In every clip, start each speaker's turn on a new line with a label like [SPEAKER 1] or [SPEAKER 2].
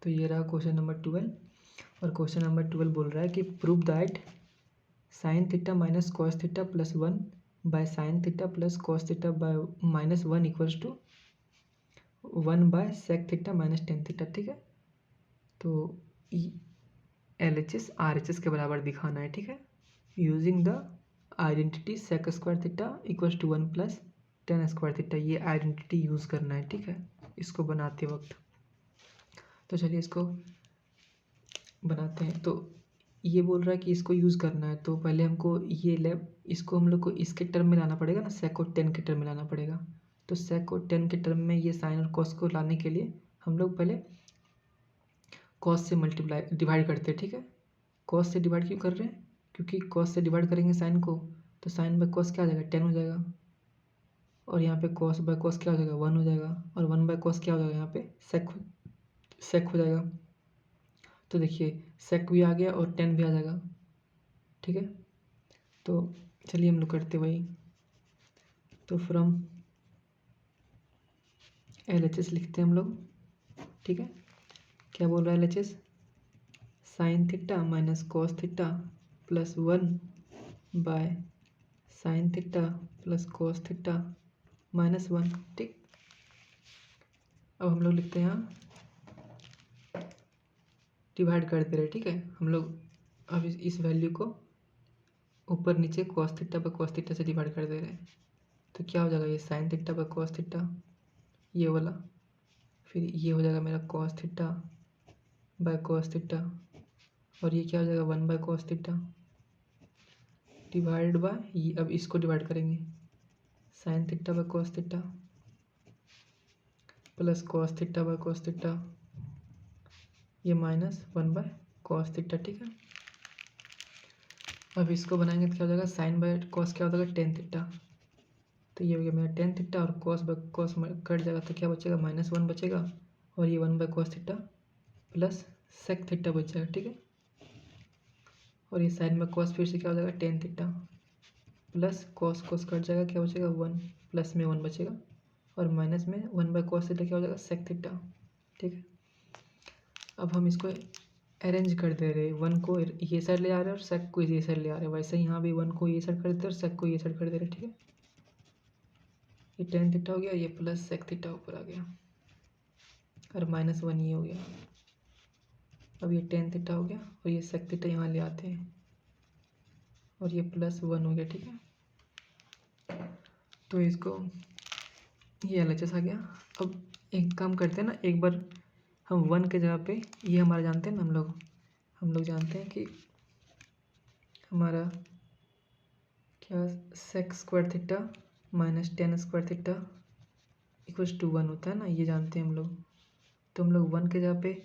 [SPEAKER 1] तो ये रहा क्वेश्चन नंबर 12। और क्वेश्चन नंबर 12 बोल रहा है कि prove that sine theta minus cos theta plus 1 by sine theta plus cos theta by minus 1 equals to 1 by sec theta minus tan theta. ठीक है, तो LHS RHS के बराबर दिखाना है। ठीक है, using the identity sec square theta equals to 1 plus tan square theta, ये आइडेंटिटी यूज़ करना है। ठीक है, इसको बनाते वक्त। तो चलिए इसको बनाते हैं। तो ये बोल रहा है कि इसको यूज़ करना है, तो पहले हमको इसको हम लोग को इसके टर्म में लाना पड़ेगा ना, सेक और टेन के टर्म में लाना पड़ेगा। तो सेक और टेन के टर्म में ये साइन और कॉस को लाने के लिए हम लोग पहले कॉस से डिवाइड करते हैं। ठीक है, कॉस से डिवाइड क्यों कर रहे हैं? क्योंकि कॉस से डिवाइड करेंगे साइन को तो साइन बाय कॉस क्या हो जाएगा, 10 हो जाएगा। और यहाँ पे कॉस बाय कॉस क्या हो जाएगा, 1 हो जाएगा। और 1 बाय कॉस क्या हो जाएगा, यहाँ पे सेक हो जाएगा। तो देखिए सेक भी आ गया और 10 भी आ जाएगा। ठीक है, तो चलिए हम लोग करते वही। तो फ्रॉम LHS लिखते हैं हम लोग। ठीक है, क्या बोल रहा है LHS? Sign theta minus cos theta plus 1 by sine theta plus cos theta minus 1। ठीक, अब हम लोग लिखते हैं यहाँ डिवाइड करते रहे। ठीक है, हम लोग अब इस वैल्यू को ऊपर नीचे cos theta bye cos theta से डिवाइड कर दे रहे हैं। तो क्या हो जाएगा, ये sine theta by cos theta ये वाला, फिर ये हो जाएगा मेरा cos theta bye cos theta, और ये क्या हो जाएगा 1 by cos theta divide by ये। अब इसको डिवाइड करेंगे, sine theta by cos theta plus cos theta bye cos theta, ये माइनस 1 बाय कॉस थीटा। ठीक है, अब इसको बनाएंगे तो क्या हो जाएगा, साइन बाय कॉस क्या हो जाएगा, टेन थीटा। तो ये हो गया मेरा टेन थीटा, और कॉस बाय कॉस कट जाएगा तो क्या बचेगा, माइनस 1 बचेगा। और ये 1 by cos theta plus sec theta बच जाएगा। ठीक है, और ये साइन बाय कॉस फिर से क्या हो जाएगा, tan theta plus cos cos cut जाएगा, क्या बचेगा 1, प्लस में 1 बचेगा। और माइनस में 1 बाय कॉस थीटा क्या हो जाएगा, सेक थीटा। ठीक है, अब हम इसको अरेंज कर दे रहे, 1 को ये साइड ले आ रहे हैं और सेक को ये साइड ले आ रहे हैं। वैसे यहाँ भी 1 को ये साइड कर देते हैं और सेक को ये साइड कर दे रहे हैं। ठीक है, ये टेन थीटा हो गया, ये प्लस सेक थीटा ऊपर आ गया, और माइनस 1 ये हो गया। अब ये टेन थीटा हो गया और ये सेक थीटा यहाँ ले आते हैं, और ये प्लस 1 हो गया। ठीक है, तो इसको ये LHS आ गया। अब एक काम करते हैं ना, एक बार हम 1 के जगह पे ये हमारा जानते हैं ना, हम लोग जानते हैं कि हमारा क्या sec square theta minus tan square theta equals to 1 होता है ना, ये जानते हैं हम लोग। तो हम लोग 1 के जगह पे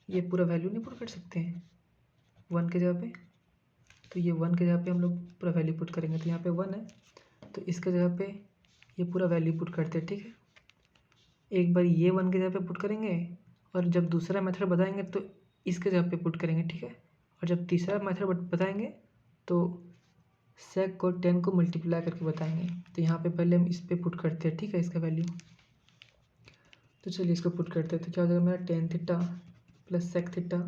[SPEAKER 1] ये पूरा वैल्यू नहीं पुट कर सकते हैं 1 के जगह पे? तो ये 1 के जगह पे हम लोग पूरा वैल्यू पुट करेंगे। तो यहाँ पे 1 है, तो इसके जगह पे ये पूरा वैल्यू पुट करते हैं। ठीक है, एक बार ये 1 के जगह पे पुट करेंगे, और जब दूसरा मेथड बताएंगे तो इसके जगह पे पुट करेंगे। ठीक है, और जब तीसरा मेथड बताएंगे तो सेक को 10 को मल्टीप्लाई करके बताएंगे। तो यहाँ पे पहले हम इस पे पुट करते हैं। ठीक है, इसका वैल्यू। तो चलिए इसको पुट करते हैं, तो क्या हो जाएगा मेरा tan theta plus sec theta.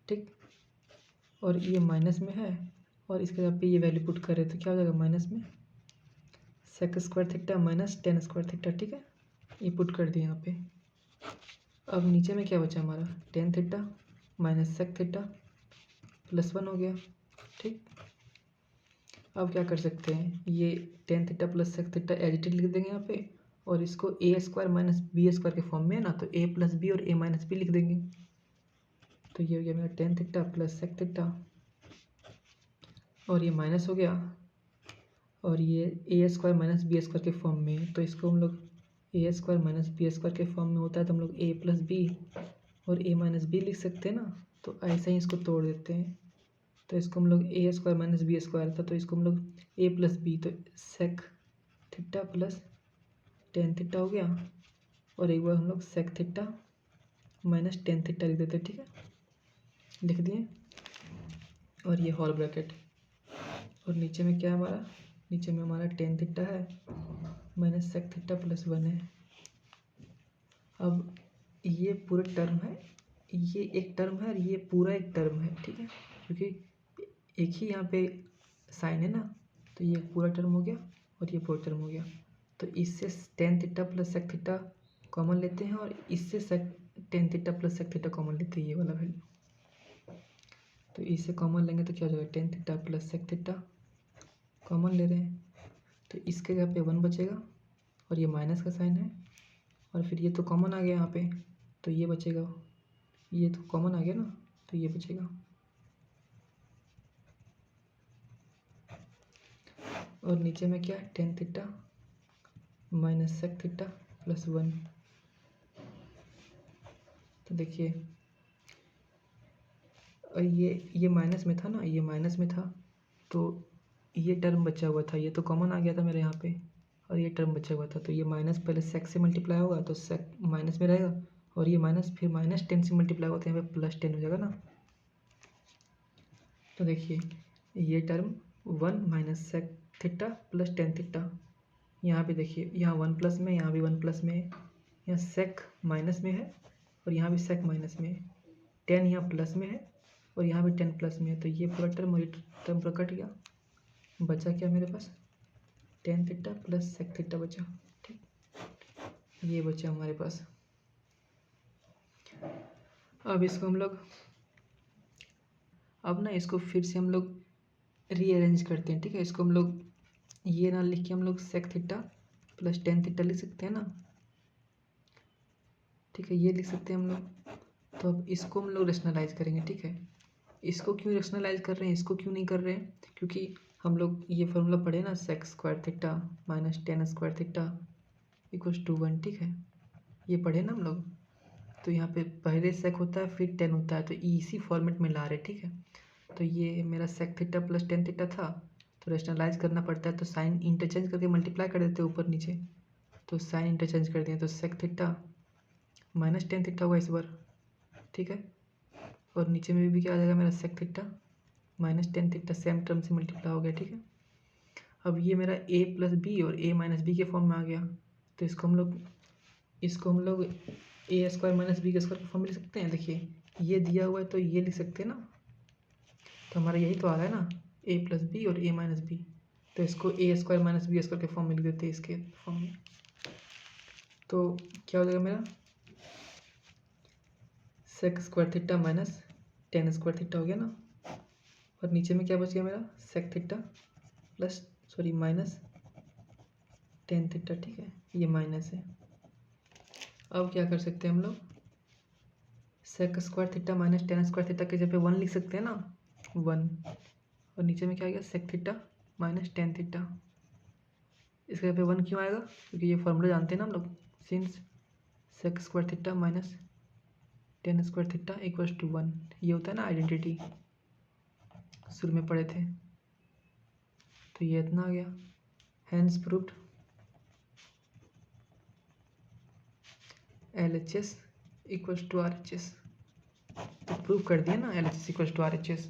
[SPEAKER 1] ठीक, और ये माइनस में है, और इसके जगह पे ये वैल्यू पुट कर रहे तो क्या हो जाएगा, माइनस में sec square theta minus tan square theta. ठीक है, ये पुट कर दिया यहाँ पे। अब नीचे में क्या बचा हमारा, tan theta minus sec theta plus 1 हो गया। ठीक, अब क्या कर सकते हैं, ये tan theta plus sec theta as it is लिख देंगे यहाँ पे, और इसको A square minus B square के फॉर्म में है ना, तो ए प्लस बी और ए माइनस बी लिख देंगे। तो ये हो गया मेरा tan theta plus sec theta, और ये माइनस हो गया, और ये A square minus B square के फॉर्म में है। तो इसको हम लोग A square minus B square के फॉर्म में होता है, तो हम लोग ए प्लस बी और ए माइनस बी लिख सकते हैं ना। तो ऐसे ही इसको तोड़ देते हैं, तो इसको हम लोग A square minus B square था, तो इसको हम लोग ए प्लस बी, तो sec theta plus tan theta हो गया, और एक बार हम लोग sec theta minus tan theta लिख देते हैं। ठीक है, लिख दिए, और ये होल ब्रैकेट, और नीचे में क्या है हमारा, नीचे में हमारा टेन थीटा है माइनस सेक थीटा प्लस 1 है। अब ये पूरा टर्म है ये एक टर्म है और ये पूरा एक टर्म है, ठीक है, क्योंकि एक ही यहाँ पे साइन है ना, तो ये पूरा टर्म हो गया और ये पूरा टर्म हो गया। तो इससे tan theta plus sec theta common लेते हैं और इससे tan theta plus sec theta common लेते हैं, ये वाला वैल्यू। तो इससे कॉमन लेंगे तो क्या हो जाएगा, tan theta plus sec theta common ले रहे हैं, तो इसके जगह पे 1 बचेगा और ये माइनस का साइन है, और फिर ये तो कॉमन आ गया यहाँ पे, तो ये बचेगा, ये तो कॉमन आ गया ना, तो ये बचेगा। और नीचे में क्या है, tan theta minus sec theta plus 1। तो देखिए ये माइनस में था ना, ये माइनस में था, तो ये टर्म बचा हुआ था, ये तो कॉमन आ गया था मेरे यहाँ पे, और ये टर्म बचा हुआ था, तो ये माइनस पहले सेक से मल्टीप्लाई होगा तो सेक माइनस में रहेगा, और ये माइनस फिर माइनस 10 से मल्टीप्लाई होगा तो यहाँ पे प्लस 10 हो जाएगा ना। तो देखिए ये term 1 minus sec theta plus tan theta, यहाँ पे देखिए यहाँ 1 प्लस में, यहाँ भी 1 प्लस में, यहाँ सेक माइनस में है और यहाँ भी सेक माइनस में है, 10 यहाँ प्लस में है और यहाँ भी 10 प्लस में है, तो ये पूरा टर्म और ये टर्म पूरा कट गया, बचा क्या मेरे पास, tan theta plus sec theta बचा, ठीक, ये बचा हमारे पास। अब इसको हम लोग, अब ना इसको फिर से हम लोग रीअरेंज करते हैं, ठीक है। इसको हम लोग ये ना लिख के हम लोग sec theta plus tan theta लिख सकते हैं ना, ठीक है, ये लिख सकते हैं हम लोग। तो अब इसको हम लोग रेशनलाइज करेंगे, ठीक है। इसको क्यों रेशनलाइज कर रहे हैं, इसको क्यों नहीं कर रहे हैं, क्योंकि हम लोग ये फॉर्मूला पढ़े ना, sec square theta minus tan square theta equals to 1, ठीक है, ये पढ़े ना हम लोग। तो यहाँ पे पहले सेक होता है फिर टेन होता है, तो इसी फॉर्मेट में ला रहे, ठीक है। तो ये मेरा sec theta plus tan theta था, तो रेशनलाइज करना पड़ता है, तो साइन इंटरचेंज करके मल्टीप्लाई कर देते हैं ऊपर नीचे, तो साइन इंटरचेंज कर दिए, तो sec theta minus tan theta होगा इस बार, ठीक है, और नीचे में भी क्या आ जाएगा मेरा sec theta minus tan theta, same term से मल्टीप्लाई हो गया, ठीक है। अब ये मेरा a प्लस बी और a माइनस बी के फॉर्म में आ गया, तो इसको हम लोग ए स्क्वायर माइनस बी के स्क्वायर के फॉर्म में लिख सकते हैं। देखिए ये दिया हुआ है तो ये लिख सकते हैं ना, तो हमारा यही तो आ रहा है ना, a प्लस बी और a माइनस बी, तो इसको A square minus B square के फॉर्म में लिख देते हैं, इसके फॉर्म में। तो क्या हो जाएगा मेरा, sec square theta minus tan square theta हो गया ना, और नीचे में क्या बच गया मेरा, sec theta plus sorry minus tan theta, ठीक है, ये माइनस है। अब क्या कर सकते हैं हम लोग, sec square theta minus tan square theta के जगह पे 1 लिख सकते हैं ना, 1, और नीचे में क्या आ गया, sec theta minus tan theta, इसके जगह पे 1 क्यों आएगा, क्योंकि ये फॉर्मूला जानते हैं ना हम लोग, since sec square theta minus tan square theta equals to 1, ये होता है ना आइडेंटिटी, शुरू में पढ़े थे, तो ये इतना आ गया, hence proved LHS equals to RHS, तो प्रूव कर दिया ना LHS इक्वल्स टू RHS।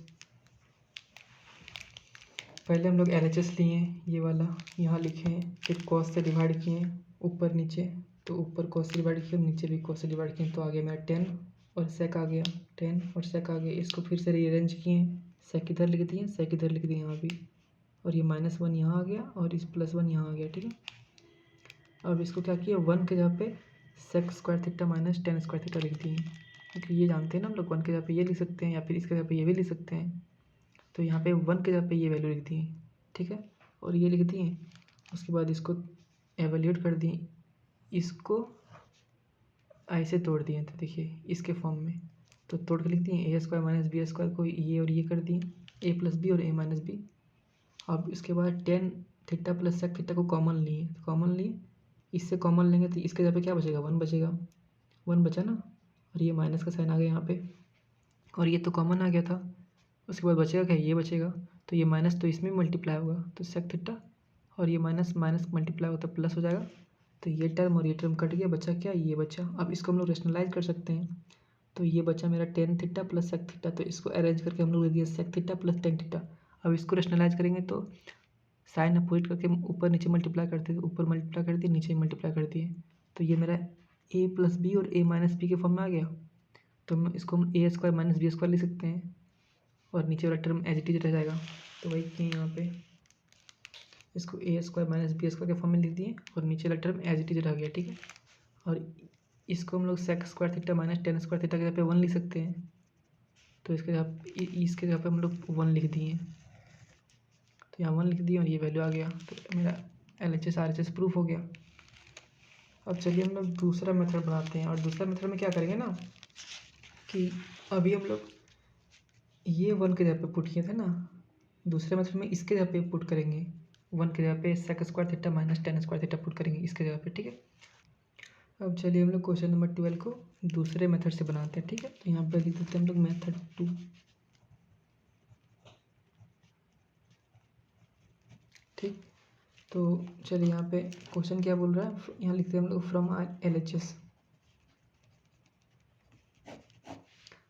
[SPEAKER 1] पहले हम लोग LHS लिए, ये वाला यहाँ लिखे, फिर कॉस से डिवाइड किए ऊपर नीचे, तो ऊपर कॉस से डिवाइड किए, नीचे भी कॉस से डिवाइड किए, तो आ गया मेरा 10 और सेक आ गया, 10 और सेक आ गया। इसको फिर से रीअरेंज किए, सेक इधर लिख दिए, सेक इधर लिख दिए यहाँ भी, और ये -1 यहाँ आ गया और इस +1 यहाँ आ गया, ठीक है। अब इसको क्या किया, 1 के जगह पे sec square theta minus tan square theta लिख दिए, क्योंकि ये जानते हैं ना हम लोग 1 के जगह पे ये लिख सकते हैं या फिर इसके जगह पे ये भी लिख सकते हैं, तो यहाँ पे 1 के जगह पे ये वैल्यू लिख दिए, ठीक है, और ये लिख दिए। उसके बाद इसको एवेल्यूट कर दिए, इसको ऐसे तोड़ दिए, तो देखिए इसके फॉर्म में, तो तोड़ के लिख दिए, ए स्क्वायर माइनस बी स्क्वायर को ये और ये कर दिए, ए प्लस बी और ए माइनस बी। अब इसके बाद tan theta plus sec theta को कॉमन लिए, तो कॉमन लिए, इससे कॉमन लेंगे तो इसके जगह पे क्या बचेगा, 1 बचेगा, 1 बचा ना, और ये माइनस का साइन आ गया यहाँ पे, और ये तो कॉमन आ गया था। उसके बाद बचेगा क्या, ये बचेगा, तो ये माइनस तो इसमें मल्टीप्लाई होगा, तो सेक थीटा और ये माइनस माइनस मल्टीप्लाई होता है प्लस हो जाएगा, तो ये टर्म और ये टर्म कट गया, बचा क्या, ये बचा। अब इसको हम लोग रेशनलाइज कर सकते हैं, तो ये बचा मेरा tan theta plus sec theta, तो इसको अरेंज करके हम लोग दे दिया sec theta plus tan theta. अब इसको रेशनलाइज करेंगे तो साइन अपोजिट करके ऊपर नीचे मल्टीप्लाई करते थे, ऊपर मल्टीप्लाई कर दिए, नीचे मल्टीप्लाई कर दिए, तो ये मेरा a प्लस बी और a माइनस बी के फॉर्म में आ गया। तो इसको हम ए स्क्वायर माइनस बी स्क्वायर लिख सकते हैं और नीचे वाला टर्म एज इट इज रह जाएगा। तो वही किए यहाँ पे इसको A square minus B square के फॉर्म में लिख दिए और नीचे वाला टर्म एज इट इज रह गया, ठीक है। और इसको हम लोग sec square theta minus tan square theta के जगह पे 1 लिख सकते हैं। तो इसके जगह पे हम लोग 1 लिख दिए, तो यहाँ 1 लिख दिए और ये वैल्यू आ गया। तो मेरा LHS RHS प्रूफ हो गया। अब चलिए हम लोग दूसरा मेथड बनाते हैं। और दूसरा मेथड में क्या करेंगे ना कि अभी हम लोग ये 1 के जगह पे पुट किए थे ना, दूसरे मेथड में इसके जगह पे पुट करेंगे। 1 के जगह पे sec square theta minus tan square theta put करेंगे इसके जगह पे, ठीक है। अब चलिए हम लोग क्वेश्चन नंबर 12 को दूसरे मेथड से बनाते हैं, ठीक है। तो यहाँ पे लिख देते हैं हम लोग मेथड 2, ठीक। तो चलिए यहाँ पे क्वेश्चन क्या बोल रहा है, यहाँ लिखते हैं हम लोग फ्रॉम LHS।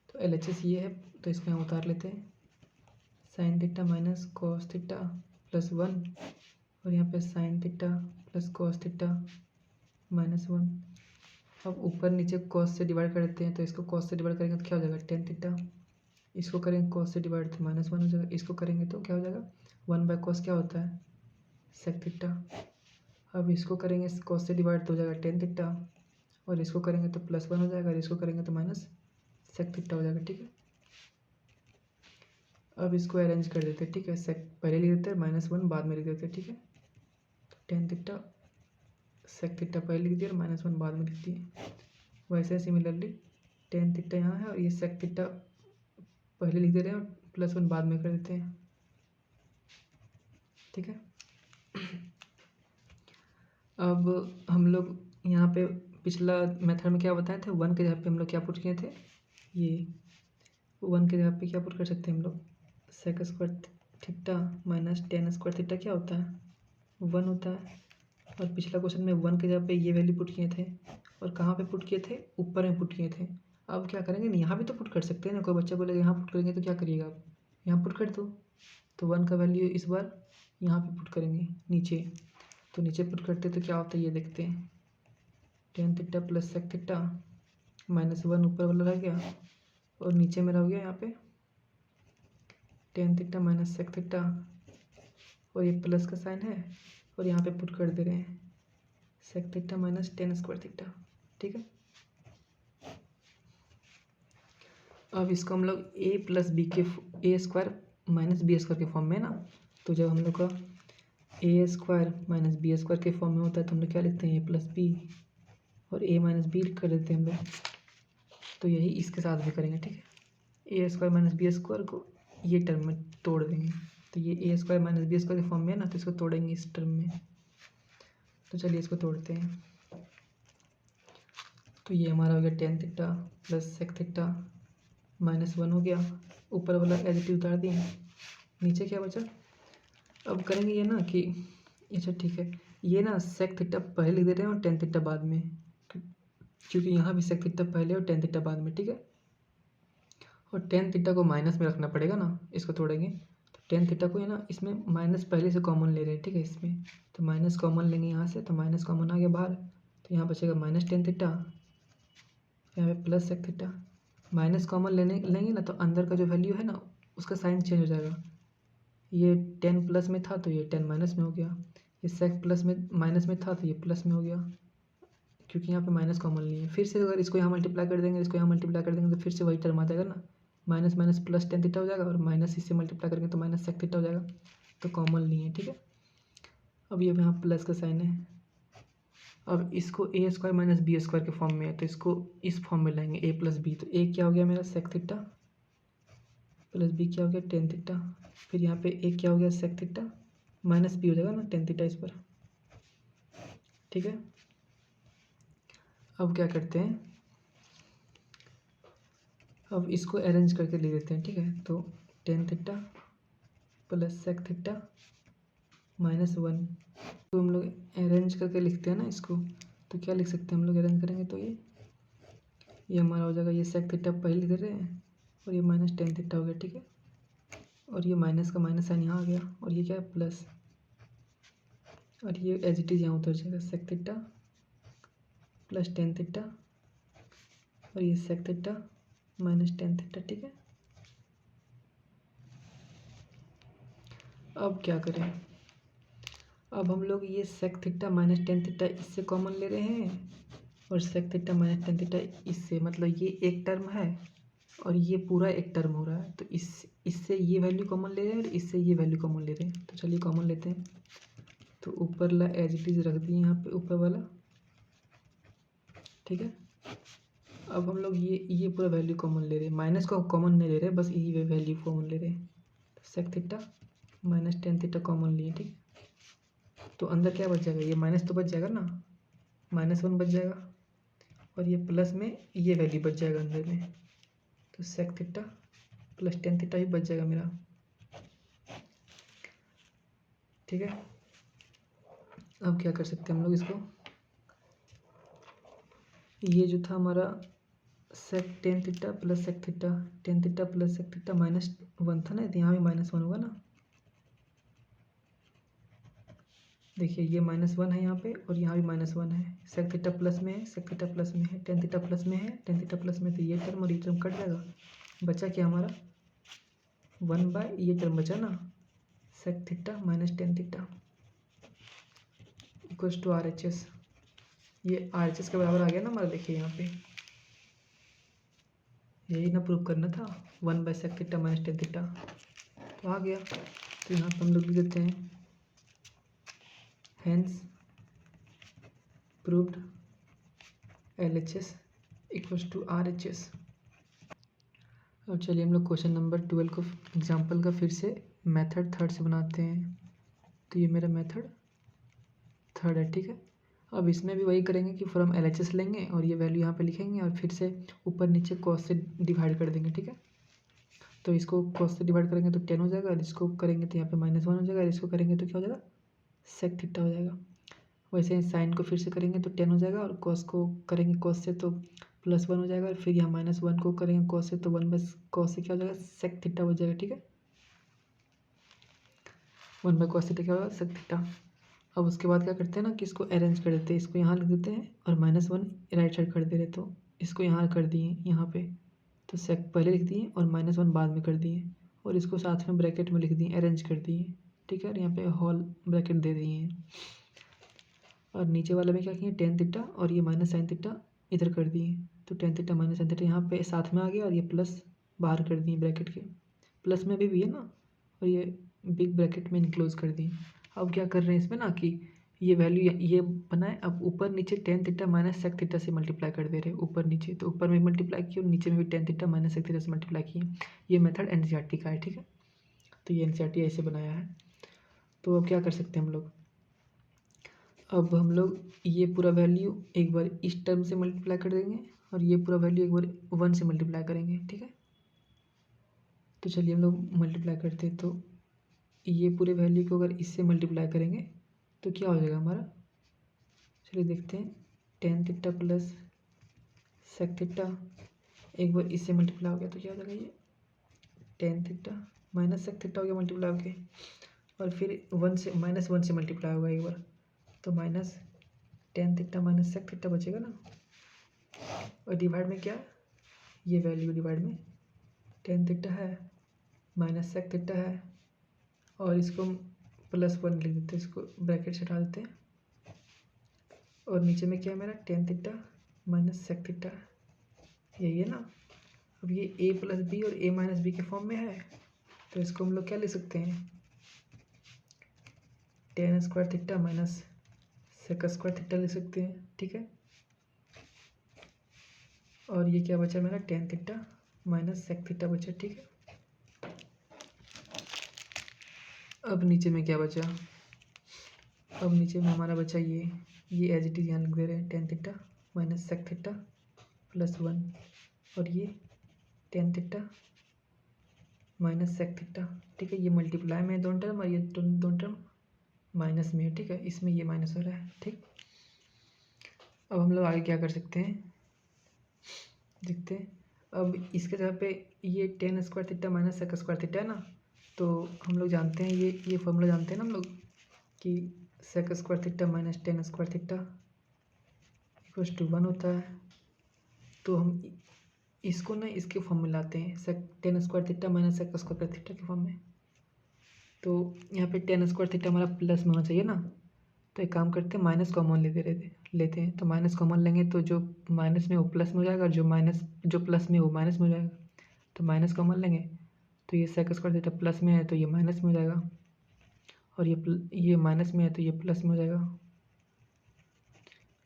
[SPEAKER 1] तो LHS ये है, तो इसको यहाँ उतार लेते हैं। Sign theta minus cos theta plus 1 और यहाँ पे sign theta plus cos theta minus 1। अब ऊपर नीचे कॉस से डिवाइड कर देते हैं, तो इसको कॉस से डिवाइड करेंगे तो क्या हो जाएगा टेन थीटा। इसको करेंगे कॉस से डिवाइड तो माइनस 1 हो जाएगा। इसको करेंगे तो क्या हो जाएगा 1 बाय कॉस क्या होता है सेक थीटा। अब इसको करेंगे कॉस से डिवाइड तो हो जाएगा टेन थीटा और इसको करेंगे तो प्लस 1 हो जाएगा और इसको करेंगे तो माइनस सेक थीटा हो जाएगा, ठीक है। अब इसको अरेंज कर देते हैं, ठीक है। सेक पहले लिख देते हैं, माइनस 1 बाद में लिख देते हैं, ठीक है। तो टेन थीटा सेक थीटा पहले लिख दिया और माइनस 1 बाद में लिख दिए। वैसे सिमिलरली टेन थीटा यहाँ है और ये सेक थीटा पहले लिख दे रहे हैं और प्लस 1 बाद में कर देते हैं, ठीक है। अब हम लोग यहाँ पे पिछला मेथड में क्या बताए थे, 1 के जगह पे हम लोग क्या पुट किए थे, ये 1 के जगह पे क्या पुट कर सकते हैं हम लोग sec square theta minus tan square theta क्या होता है 1 होता है। और पिछला क्वेश्चन में 1 के जगह पे ये वैल्यू पुट किए थे और कहाँ पे पुट किए थे, ऊपर में पुट किए थे। अब क्या करेंगे ना, यहाँ भी तो पुट कर सकते हैं ना। कोई बच्चा बोलेगा यहाँ पुट करेंगे तो क्या करिएगा आप, यहाँ पुट कर दो। तो 1 का वैल्यू इस बार यहाँ पे पुट करेंगे नीचे। तो नीचे पुट करते तो क्या होता है ये देखते हैं, tan theta plus sec theta minus 1 ऊपर वाला रह गया और नीचे में रह गया यहाँ पे tan theta minus sec theta और ये प्लस का साइन है और यहाँ पे पुट कर दे रहे हैं sec theta minus tan square theta, ठीक है। अब इसको हम लोग ए प्लस बी के ए स्क्वायर माइनस बी स्क्वायर के फॉर्म में ना, तो जब हम लोग का ए स्क्वायर माइनस बी स्क्वायर के फॉर्म में होता है तो हम लोग क्या लिखते हैं ए प्लस बी और ए माइनस बी कर देते हैं हम लोग। तो यही इसके साथ भी करेंगे, ठीक है। ए स्क्वायर माइनस बी स्क्वायर को ये टर्म में तोड़ देंगे। तो ये A square minus B square के फॉर्म में है ना, तो इसको तोड़ेंगे इस टर्म में। तो चलिए इसको तोड़ते हैं। तो ये हमारा हो गया tan theta plus sec theta minus 1 हो गया, ऊपर वाला एज इट इज उतार दिए, नीचे क्या बचा। अब करेंगे ये ना कि अच्छा ठीक है, ये ना सेक थीटा पहले लिख दे रहे हैं और टेन थीटा बाद में, क्योंकि यहाँ भी सेक थीटा पहले और टेन थीटा बाद में, ठीक है। और टेन थीटा को माइनस में रखना पड़ेगा ना, इसको तोड़ेंगे तो टेन थीटा को है ना इसमें माइनस पहले से कॉमन ले रहे हैं, ठीक है। इसमें तो माइनस कॉमन लेंगे यहाँ से, तो माइनस कॉमन आ गया बाहर, तो यहाँ बचेगा माइनस टेन थीटा, यहाँ पे plus sec theta. Minus common लेंगे ना तो अंदर का जो वैल्यू है ना उसका साइन चेंज हो जाएगा। ये 10 प्लस में था तो ये 10 माइनस में हो गया, ये सेक प्लस में माइनस में था तो ये प्लस में हो गया, क्योंकि यहाँ पे माइनस कॉमन लिए। फिर से अगर इसको यहाँ मल्टीप्लाई कर देंगे, इसको यहाँ मल्टीप्लाई कर देंगे तो फिर से वही टर्म आ जाएगा ना, minus minus plus tan theta हो जाएगा और माइनस इससे मल्टीप्लाई करेंगे तो माइनस सेक थीटा हो जाएगा। तो कॉमन लिए, ठीक है। अब ये यहाँ प्लस का साइन है। अब इसको A square minus B square के फॉर्म में है तो इसको इस फॉर्म में लाएंगे ए प्लस बी। तो ए क्या हो गया मेरा सेक थीटा प्लस बी क्या हो गया टेन थीटा, फिर यहाँ पे ए क्या हो गया सेक थीटा माइनस बी हो जाएगा ना टेन थीटा इस पर, ठीक है। अब क्या करते हैं, अब इसको अरेंज करके लिख देते हैं, ठीक है। तो tan theta plus sec theta minus 1, तो हम लोग अरेंज करके लिखते हैं ना इसको, तो क्या लिख सकते हैं हम लोग अरेंज करेंगे तो ये हमारा हो जाएगा, ये सेक थीटा पहले लिख रहे हैं और ये माइनस टेन थीटा हो गया, ठीक है। और ये माइनस का माइनस साइन यहाँ आ गया और ये क्या है प्लस, और ये एज इट इज यहाँ उतर जाएगा sec theta plus tan theta और ये sec theta minus tan theta, ठीक है। अब क्या करें, अब हम लोग ये sec theta minus tan theta इससे कॉमन ले रहे हैं और sec theta minus tan theta इससे, मतलब ये एक टर्म है और ये पूरा एक टर्म हो रहा है, तो इससे ये वैल्यू कॉमन ले रहे हैं और इससे ये वैल्यू कॉमन ले रहे हैं। तो चलिए कॉमन लेते हैं, तो ऊपर ला एज इट इज रख दिए यहाँ पे ऊपर वाला, ठीक है। अब हम लोग ये पूरा वैल्यू कॉमन ले रहे हैं, माइनस को कॉमन नहीं ले रहे, बस यही वैल्यू कॉमन ले रहे हैं। तो sec theta minus tan theta common लिए, ठीक। तो अंदर क्या बच जाएगा, ये माइनस तो बच जाएगा ना, -1 बच जाएगा और ये प्लस में ये वैल्यू बच जाएगा अंदर में। तो sec theta plus tan theta ही बच जाएगा मेरा, ठीक है। अब क्या कर सकते हैं हम लोग इसको, ये जो था हमारा sec tan theta plus sec theta, tan theta plus sec theta -1 था ना, तो यहाँ भी -1 होगा ना। देखिए ये -1 है यहाँ पे और यहाँ भी -1 है, सेक थीटा प्लस में है, सेक थीटा प्लस में है, टेन थीटा प्लस में है, टेन थीटा प्लस में, तो ये टर्म और ये टर्म कट जाएगा। बचा क्या हमारा 1 ये टर्म बचा ना, sec theta minus tan theta equals to RHS। ये RHS के बराबर आ गया ना हमारा, देखिए यहाँ पे यही ना प्रूव करना था, 1/सेक थीटा माइनस टेन थीटा, तो आ गया। तो यहाँ पर हम लोग लिख देते हैं hence proved LHS equals to RHS। अब चलिए हम लोग क्वेश्चन नंबर 12 को एग्जाम्पल का फिर से मेथड थर्ड से बनाते हैं। तो ये मेरा मेथड थर्ड है, ठीक है। अब इसमें भी वही करेंगे कि फ्रॉम LHS लेंगे और ये वैल्यू यहाँ पे लिखेंगे और फिर से ऊपर नीचे कॉस से डिवाइड कर देंगे, ठीक है। तो इसको कॉस से डिवाइड करेंगे तो 10 हो जाएगा और इसको करेंगे तो यहाँ पे -1 हो जाएगा और इसको करेंगे तो क्या हो जाएगा, सेक थीटा हो जाएगा। वैसे ही साइन को फिर से करेंगे तो 10 हो जाएगा और कॉस को करेंगे कॉस से तो +1 हो जाएगा और फिर यहाँ -1 को करेंगे कॉस से तो 1/कॉस से क्या हो जाएगा, सेक थीटा हो जाएगा, ठीक है। 1/कॉस थीटा क्या होगा, सेक थीटा। अब उसके बाद क्या करते हैं ना कि इसको अरेंज कर देते हैं, इसको यहाँ लिख देते हैं और -1 राइट साइड कर दे रहे, तो इसको यहाँ कर दिए यहाँ पे, तो सेक पहले लिख दिए और -1 बाद में कर दिए और इसको साथ में ब्रैकेट में लिख दिए, अरेंज कर दिए, ठीक है। और यहाँ पे होल ब्रैकेट दे दिए हैं और नीचे वाले में क्या किए, टेन थीटा और ये माइनस साइन थीटा इधर कर दिए, तो tan theta minus sine theta यहाँ पे साथ में आ गया और ये प्लस बाहर कर दिए ब्रैकेट के, प्लस में भी है ना, और ये बिग ब्रैकेट में इनक्लोज कर दिए। अब क्या कर रहे हैं इसमें ना कि ये वैल्यू ये बनाए, अब ऊपर नीचे tan theta minus sec theta से मल्टीप्लाई कर दे रहे हैं ऊपर नीचे, तो ऊपर में मल्टीप्लाई किए और नीचे में भी tan theta minus sec theta से मल्टीप्लाई किए। ये मेथड NCERT का है, ठीक है। तो ये NCERT ऐसे बनाया है। तो अब क्या कर सकते हैं हम लोग, अब हम लोग ये पूरा वैल्यू एक बार इस टर्म से मल्टीप्लाई कर देंगे और ये पूरा वैल्यू एक बार 1 से मल्टीप्लाई करेंगे, ठीक है। तो चलिए हम लोग मल्टीप्लाई करते हैं, तो ये पूरे वैल्यू को अगर इससे मल्टीप्लाई करेंगे तो क्या हो जाएगा हमारा, चलिए देखते हैं, tan theta plus sec theta एक बार इससे मल्टीप्लाई हो गया तो क्या हो जाएगा, ये tan theta minus sec theta हो गया मल्टीप्लाई हो गया और फिर 1 से -1 से मल्टीप्लाई होगा एक बार, तो minus tan theta minus sec theta बचेगा ना, और डिवाइड में क्या, ये वैल्यू डिवाइड में टेन थीटा है माइनस सेक थीटा है और इसको +1 लिख देते हैं, इसको ब्रैकेट से हटा देते हैं और नीचे में क्या है मेरा, tan theta minus sec theta, यही है ना। अब ये a+b और a-b के फॉर्म में है, तो इसको हम लोग क्या ले सकते हैं, tan square theta minus sec square theta ले सकते हैं, ठीक है। और ये क्या बचा मेरा, tan theta minus sec theta बचा, ठीक है। अब नीचे में क्या बचा, अब नीचे में हमारा बचा ये एज इट इज यहाँ लिख दे रहे हैं, tan theta minus sec theta +1 और ये tan theta minus sec theta, ठीक है। ये मल्टीप्लाई में है दोनों टर्म और ये दोनों टर्म माइनस में है, ठीक है। इसमें ये माइनस हो रहा है, ठीक। अब हम लोग आगे क्या कर सकते हैं, देखते हैं। अब इसके जगह पे ये tan square theta minus sec square theta है ना, तो हम लोग जानते हैं ये फॉर्मूला जानते हैं ना हम लोग कि sec square theta minus tan square theta equals to 1 होता है। तो हम इसको ना इसके फॉर्म में लाते हैं, sec tan square theta minus sec square theta के फॉर्म में। तो यहाँ पे टेन स्क्वायर थीटा हमारा प्लस में होना चाहिए ना, तो एक काम करते हैं माइनस कॉमन लेते हैं। तो माइनस कॉमन लेंगे तो जो माइनस में वो प्लस में हो जाएगा, और जो प्लस में वो माइनस में हो जाएगा। तो माइनस कॉमन लेंगे तो ये सेक स्क्वायर थीटा प्लस में है तो ये माइनस में हो जाएगा, और ये माइनस में है तो ये प्लस में हो जाएगा,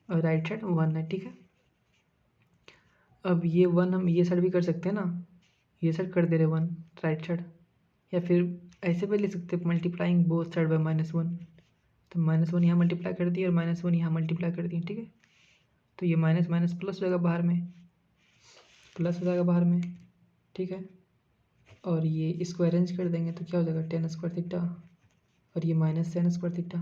[SPEAKER 1] और राइट साइड 1 है। ठीक है, अब ये 1 हम ये साइड भी कर सकते हैं ना, ये साइड कर दे रहे 1 राइट साइड, या फिर ऐसे भी ले सकते हैं मल्टीप्लाइंग बोथ साइड बाय -1। तो -1 यहाँ मल्टीप्लाई कर दिए और -1 यहाँ मल्टीप्लाई कर दिए। ठीक है, तो ये माइनस माइनस प्लस हो जाएगा, बाहर में प्लस हो जाएगा बाहर में। ठीक है, और ये इसको अरेंज कर देंगे तो क्या हो जाएगा, टेन स्क्वायर थीटा, और ये minus tan square theta,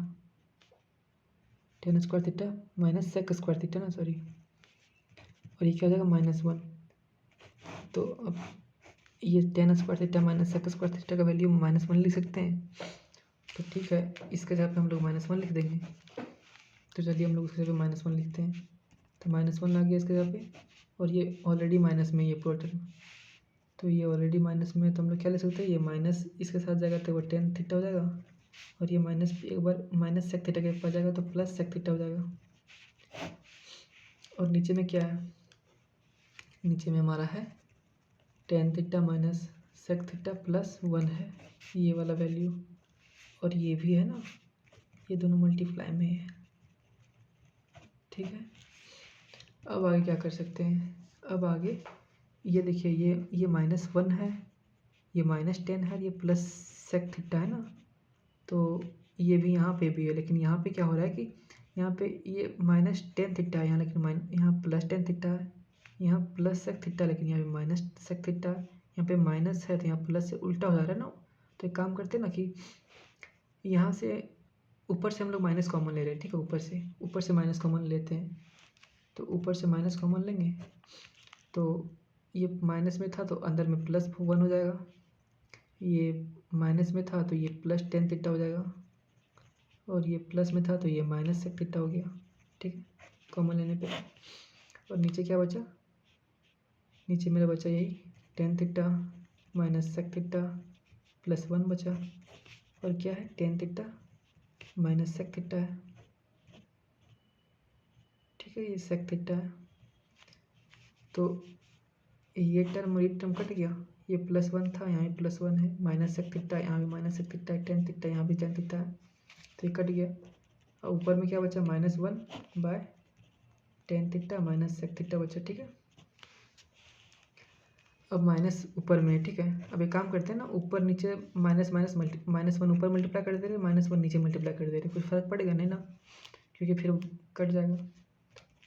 [SPEAKER 1] tan square theta minus sec square theta ना, सॉरी, और ये क्या हो जाएगा -1। तो अब ये tan square theta minus sec square theta का वैल्यू -1 लिख सकते हैं। तो ठीक है, इसके जगह पे हम लोग -1 लिख देंगे। तो चलिए हम लोग इसके जगह पे -1 लिखते हैं। तो -1 आ गया इसके जगह पे, और ये ऑलरेडी माइनस में, ये पूरा टर्म, तो ये ऑलरेडी माइनस में है, तो हम लोग क्या ले सकते हैं, ये माइनस इसके साथ जाएगा तो वो टेन थीटा हो जाएगा, और ये माइनस एक बार माइनस सेक थीटा के पास जाएगा तो प्लस सेक थीटा हो जाएगा। और नीचे में क्या है, नीचे में हमारा है tan theta minus sec theta plus 1 है ये वाला वैल्यू, और ये भी है ना, ये दोनों मल्टीप्लाई में है। ठीक है, अब आगे क्या कर सकते हैं, अब आगे ये देखिए, ये -1 है, ये -10 है, ये प्लस सेक थीटा है ना, तो ये भी यहाँ पे भी है, लेकिन यहाँ पे क्या हो रहा है कि यहाँ पे ये -10 थीटा है यहाँ, लेकिन यहाँ +10 थीटा है, यहाँ प्लस सेक थीटा, लेकिन यहाँ पे माइनस सेक थीटा है, यहाँ पे माइनस है तो यहाँ प्लस से उल्टा हो जा रहा है ना। तो एक काम करते हैं ना कि यहाँ से ऊपर से हम लोग माइनस कॉमन ले रहे हैं। ठीक है, ऊपर से माइनस कॉमन लेते हैं, तो ऊपर से माइनस कॉमन लेंगे तो ये माइनस में था तो अंदर में +1 हो जाएगा, ये माइनस में था तो ये +10 थीटा हो जाएगा, और ये प्लस में था तो ये माइनस सेक थीटा हो गया। ठीक है, कॉमन लेने पे, और नीचे क्या बचा, नीचे मेरा बचा यही tan theta minus sec theta +1 बचा, और क्या है tan theta minus sec theta है। ठीक है, ये सेक थीटा है, तो ये टर्म और ये टर्म कट गया, ये +1 था यहाँ भी +1 है, माइनस सेक थीटा यहाँ भी माइनस सेक थीटा है, टेन थीटा यहाँ भी टेन थीटा है, तो ये कट गया। और ऊपर में क्या बचा, -1/10 थीटा माइनस सेक थीटा बचा। ठीक है, अब माइनस ऊपर में है। ठीक है, अब एक काम करते हैं ना, ऊपर नीचे -1 ऊपर मल्टीप्लाई कर दे रहे, -1 नीचे मल्टीप्लाई कर दे रहे, कुछ फर्क पड़ेगा नहीं ना, क्योंकि फिर कट जाएगा।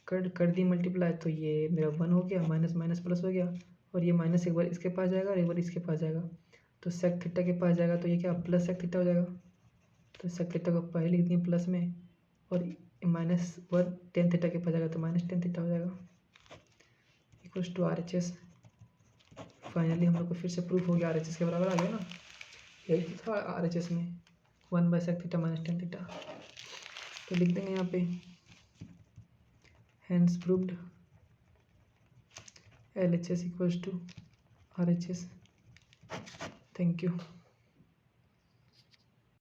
[SPEAKER 1] कर दी मल्टीप्लाई तो ये मेरा 1 हो गया, माइनस माइनस प्लस हो गया, और ये माइनस एक बार इसके पास जाएगा और एक बार इसके पास जाएगा, तो सेक थीटा के पास जाएगा तो ये क्या प्लस सेक थीटा हो जाएगा। तो सेक थीटा को पहले लिख दिए प्लस में, और -1 टेन थीटा के पास जाएगा तो -10 थीटा हो जाएगा, इक्वल्स टू RHS। फाइनली हम लोग को फिर से प्रूफ हो गया, RHS के बराबर आ गया ना, यही था RHS में 1/sec थीटा -10 थीटा। तो लिख देंगे यहाँ पे hence proved LHS equals to RHS। Thank you.